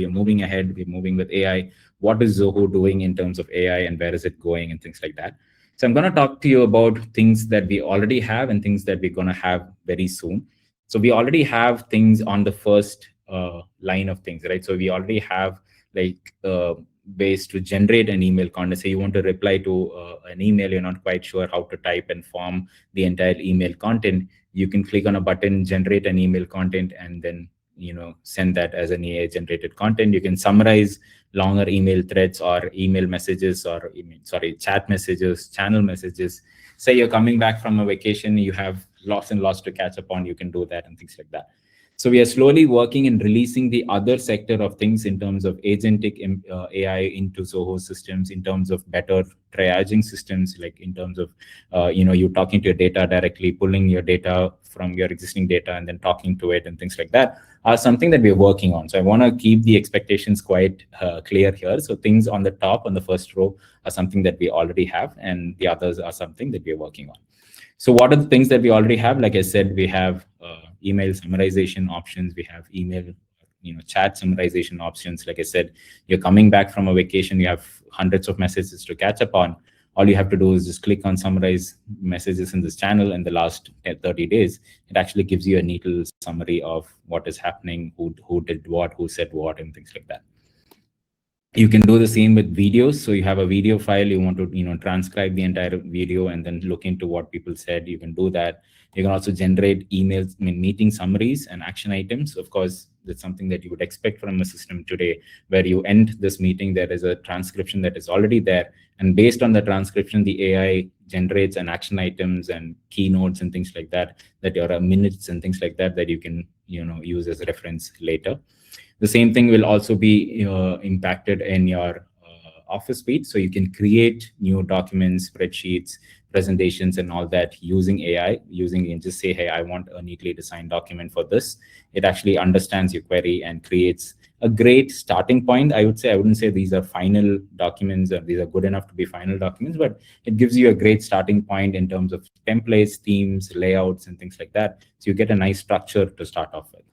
we are moving ahead, we're moving with AI. What is Zoho doing in terms of AI and where is it going and things like that. So I'm going to talk to you about things that we already have and things that we're going to have very soon. So we already have things on the first line of things, right? So we already have like ways to generate an email content. Say you want to reply to an email, you're not quite sure how to type and form the entire email content. You can click on a button, generate an email content, and then send that as an AI generated content. You can summarize longer email threads or email messages or chat messages, channel messages. Say you're coming back from a vacation, you have lots and lots to catch up on, you can do that and things like that. So we are slowly working and releasing the other sector of things in terms of agentic AI into Zoho systems, in terms of better triaging systems, like in terms of, you talking to your data directly, pulling your data from your existing data and then talking to it and things like that are something that we're working on. So I want to keep the expectations quite clear here. So things on the top, on the first row, are something that we already have, and the others are something that we're working on. So what are the things that we already have? Like I said, we have email summarization options. We have email, chat summarization options. Like I said, you're coming back from a vacation, you have hundreds of messages to catch up on. All you have to do is just click on summarize messages in this channel in the last 30 days. It actually gives you a neat little summary of what is happening, who did what, who said what, and things like that. You can do the same with videos. So you have a video file, you want to transcribe the entire video and then look into what people said. You can do that. You can also generate emails, meeting summaries and action items. Of course, that's something that you would expect from a system today, where you end this meeting, there is a transcription that is already there. And based on the transcription, the AI generates an action items and keynotes and things like that, that are minutes and things like that, that you can use as a reference later. The same thing will also be impacted in your Office suite. So you can create new documents, spreadsheets, presentations, and all that using AI. You just say, hey, I want a neatly designed document for this. It actually understands your query and creates a great starting point. I would say, I wouldn't say these are final documents or these are good enough to be final documents, but it gives you a great starting point in terms of templates, themes, layouts, and things like that. So you get a nice structure to start off with.